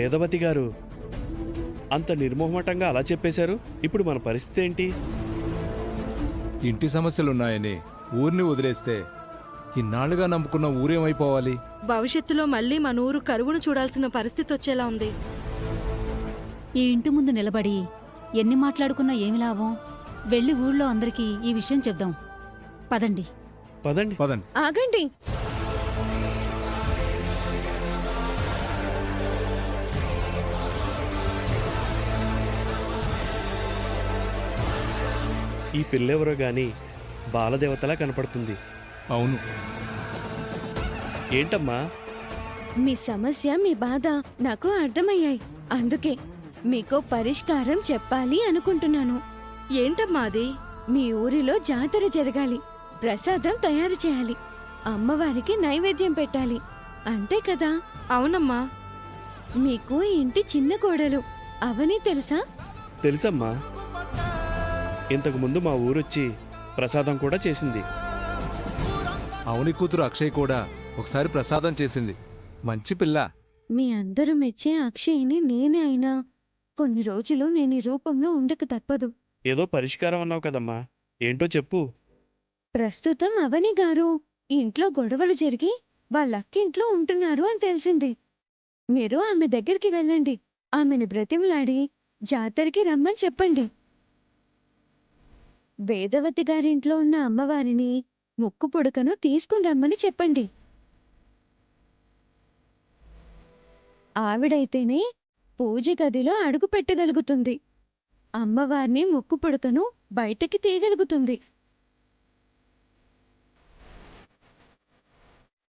వేదవతి గారు అంత నిర్మోహమటంగా అలా చెప్పేశారు. ఇప్పుడు మన పరిస్థితి ఏంటి? ఇంటి సమస్యలున్నాయని ఊరిని వదిలేస్తే ఇన్నాళ్లుగా నమ్ముకున్న ఊరేమైపోవాలి? భవిష్యత్తులో మళ్ళీ మన ఊరు కరువును చూడాల్సిన పరిస్థితి వచ్చేలా ఉంది. ఈ ఇంటి ముందు నిలబడి ఎన్ని మాట్లాడుకున్నా ఏమి లాభం? వెళ్ళి ఊళ్ళో అందరికీ ఈ విషయం చెప్దాం. పదండి. పదండి. పదండి. ఆగండి. ఈ పిల్లెవరో గాని బాలదేవతలా కనపడుతుంది. అవును. ఏంటమ్మా? మీ సమస్య, మీ బాధ నాకు అర్థమయ్యాయి. అందుకే మీకు పరిష్కారం చెప్పాలి అనుకుంటున్నాను. ఏంటమ్మా అది? మీ ఊరిలో జాతర జరగాలి, ప్రసాదం తయారు చేయాలి, అమ్మవారికి నైవేద్యం పెట్టాలి, అంతే కదా? అవునమ్మా. మీకు ఇంటి చిన్న కోడలు అవని తెలుసా? తెలుసమ్మా. ఇంతకు ముందు మా ఊరొచ్చి ప్రసాదం కూడా చేసింది. అవుని కూతురు అక్షయ్ కూడా ఒకసారి ప్రసాదం చేసింది. మంచి పిల్ల. మీ అందరూ మెచ్చే అక్షయ్ని నేనే అయినా కొన్ని రోజులు నేను ఈ రూపంలో ఉండక తప్పదు. ఏదో పరిష్కారం అన్నావు కదమ్మా, ఏంటో చెప్పు. ప్రస్తుతం అవని గారు ఇంట్లో గొడవలు జరిగి వాళ్ళక్కింట్లో ఉంటున్నారు అని తెలిసింది. మీరు ఆమె దగ్గరికి వెళ్ళండి, ఆమెను బ్రతిమలాడి జాతరకి రమ్మని చెప్పండి. వేదవతి గారింట్లో ఉన్న అమ్మవారిని ముక్కు పుడకను తీసుకుని రమ్మని చెప్పండి. ఆవిడైతేనే పూజ గదిలో అడుగు పెట్టగలుగుతుంది, అమ్మవారిని ముక్కు పుడకను బయటకి తీయగలుగుతుంది.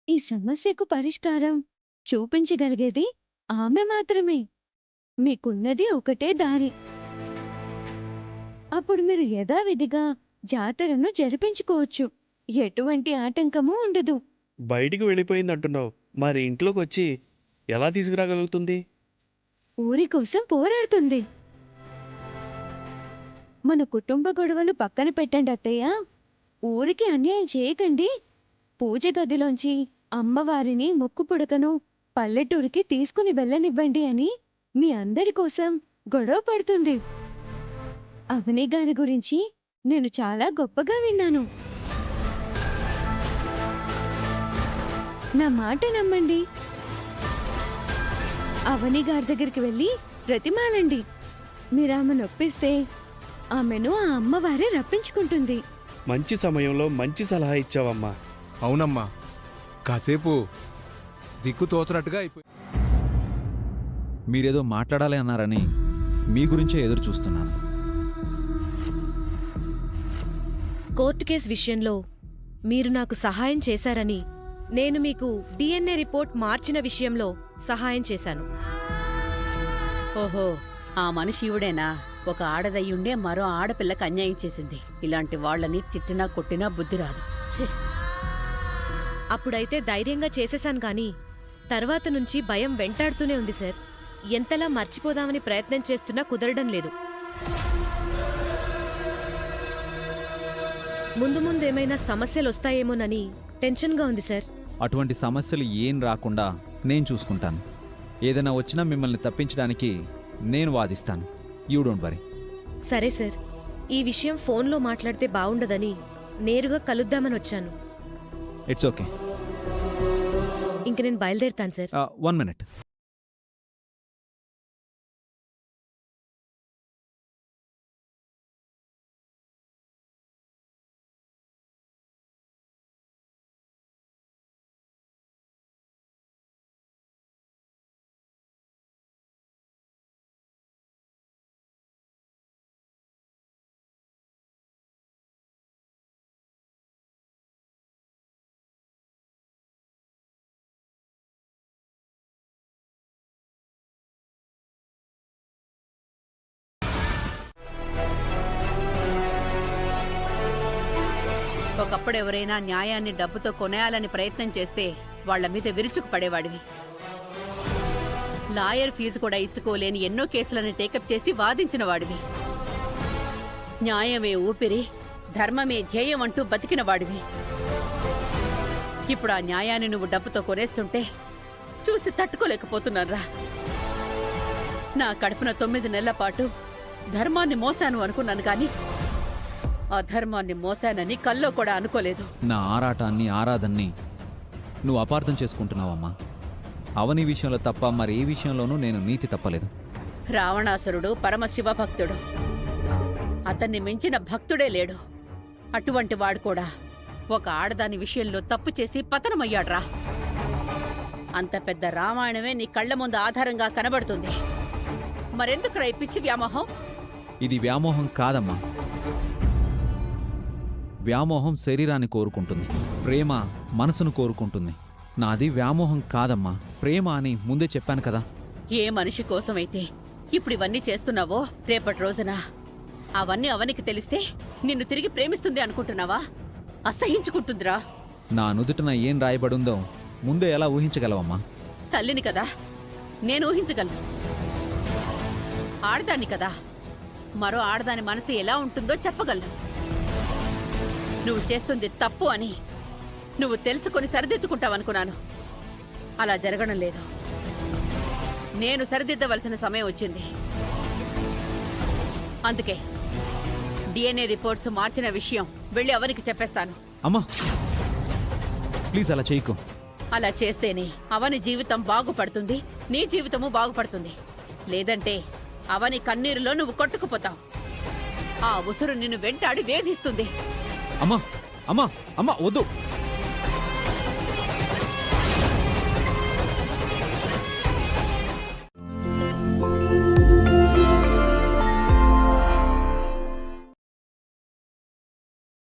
ఈ సమస్యకు పరిష్కారం చూపించగలిగేది ఆమె మాత్రమే. మీకున్నది ఒకటే దారి. అప్పుడు మీరు యథావిధిగా జాతరను జరిపించుకోవచ్చు. ఎటువంటి ఆటంకమూ ఉండదు. బయటికి వెళ్ళిపోయింది అంటున్నావు, మరి ఇంట్లోకి వచ్చి ఎలా తీసుకురాగలుగుతుంది? ఊరి కోసం పోరాడుతుంది. మన కుటుంబ గొడవలు పక్కన పెట్టండి అత్తయ్య, ఊరికి అన్యాయం చేయకండి. పూజ గదిలోంచి అమ్మవారిని ముక్కు పుడకను పల్లెటూరికి తీసుకుని వెళ్ళనివ్వండి అని మీ అందరి కోసం గొడవ పడుతుంది. అవని గారి గురించి నేను చాలా గొప్పగా విన్నాను. నా మాట నమ్మండి. అవని గారి దగ్గరికి వెళ్ళి ప్రతిమాలండి. మీరు ఆమె నొప్పిస్తే ఆమెను ఆ అమ్మవారే రప్పించుకుంటుంది. మంచి సమయంలో మంచి సలహా ఇచ్చావమ్మా. అవునమ్మా, కాసేపు దిక్కు తోచనట్టుగా అయిపోయి. మీరేదో మాట్లాడాలి అన్నారని మీ గురించే ఎదురు చూస్తున్నాను. కోర్టు కేసు విషయంలో మీరు నాకు సహాయం చేశారని నేను మీకు DNA రిపోర్ట్ మార్చిన విషయంలో సహాయం చేశాను. ఓహో, ఆ మనిషి ఈవిడేనా? ఒక ఆడదయ్యుండే మరో ఆడపిల్లకి అన్యాయం చేసింది. ఇలాంటి వాళ్ళని తిట్టినా కొట్టినా బుద్ధి రాదు. ఛీ! అప్పుడైతే ధైర్యంగా చేసేశాను గాని తర్వాత నుంచి భయం వెంటాడుతూనే ఉంది సార్. ఎంతలా మర్చిపోదామని ప్రయత్నం చేస్తున్నా కుదరడం లేదు. ముందు ముందేమైనా సమస్యలొస్తాయేమోనని టెన్షన్గా ఉంది సార్. అటువంటి సమస్యలు ఏం రాకుండా నేను చూసుకుంటాను. ఏదైనా వచ్చినా మిమ్మల్ని తప్పించడానికి నేను వాదిస్తాను. You don't worry. సరే సార్, ఈ విషయం ఫోన్లో మాట్లాడితే బావుండదని నేరుగా కలుద్దామని వచ్చాను. It's okay. ఇంక నేను బయలుదేరుతాను సార్. 1 minute. ఒకప్పుడు ఎవరైనా న్యాయాన్ని డబ్బుతో కొనేయాలని ప్రయత్నం చేస్తే వాళ్ల మీద విరుచుకు పడేవాడివి. లాయర్ ఫీజు కూడా ఇచ్చుకోలేని ఎన్నో కేసులను టేకప్ చేసి వాదించిన వాడివి. న్యాయమే ఊపిరి, ధర్మమే ధ్యేయం అంటూ బతికిన వాడివి. ఇప్పుడు ఆ న్యాయాన్ని నువ్వు డబ్బుతో కొనేస్తుంటే చూసి తట్టుకోలేకపోతున్నారా? నా కడుపున 9 నెలల పాటు ధర్మాన్ని మోసాను అనుకున్నాను కానీ అధర్మాన్ని మోసానని కల్లో కూడా అనుకోలేదు. నా ఆరాటాన్ని ఆరాధన్ని నువ్వు అపార్థం చేసుకుంటున్నావమ్మా. అవని విషయంలో తప్ప మరి ఏ విషయంలోనూ నేను నీతి తప్పలేదు. రావణాసురుడు పరమశివ భక్తుడు. అతన్ని మించిన భక్తుడే లేడు. అటువంటి వాడు కూడా ఒక ఆడదాని విషయంలో తప్పు చేసి పతనమయ్యాడ్రా. అంత పెద్ద రామాయణమే నీ కళ్ల ముందు ఆధారంగా కనబడుతుంది. మరెందుకురా ఈ పిచ్చి వ్యామోహం? ఇది వ్యామోహం కాదమ్మా. వ్యామోహం శరీరాన్ని కోరుకుంటుంది, ప్రేమ మనసును కోరుకుంటుంది. నాది వ్యామోహం కాదమ్మా, ప్రేమ అని ముందే చెప్పాను కదా. ఏ మనిషి కోసమైతే ఇప్పుడు ఇవన్నీ చేస్తున్నావో రేపటి రోజున అవన్నీ అవనికి తెలిస్తే నిన్ను తిరిగి ప్రేమిస్తుంది అనుకుంటున్నావా? అసహించుకుంటుందిరా. నా నుదుటన ఏం రాయబడుందో ముందే ఎలా ఊహించగలవమ్మా? తల్లిని కదా, నేను ఊహించగలను. ఆడదాన్ని కదా, మరో ఆడదాని మనసు ఎలా ఉంటుందో చెప్పగలను. నువ్వు చేస్తుంది తప్పు అని నువ్వు తెలుసుకొని సరిదిద్దుకుంటావనుకున్నాను. అలా జరగడం లేదు. నేను సరిదిద్దవలసిన సమయం వచ్చింది. అందుకే DNA రిపోర్ట్స్ మార్చిన విషయం వెళ్ళి అవనికి చెప్పేస్తాను. అమ్మా ప్లీజ్ అలా చేయకు. అలా చేస్తేనే అవని జీవితం బాగుపడుతుంది, నీ జీవితము బాగుపడుతుంది. లేదంటే అవని కన్నీరులో నువ్వు కొట్టుకుపోతావు. ఆ ఉసురు నిన్ను వెంటాడి వేధిస్తుంది. అమ్మా అమ్మా అమ్మా వద్దు.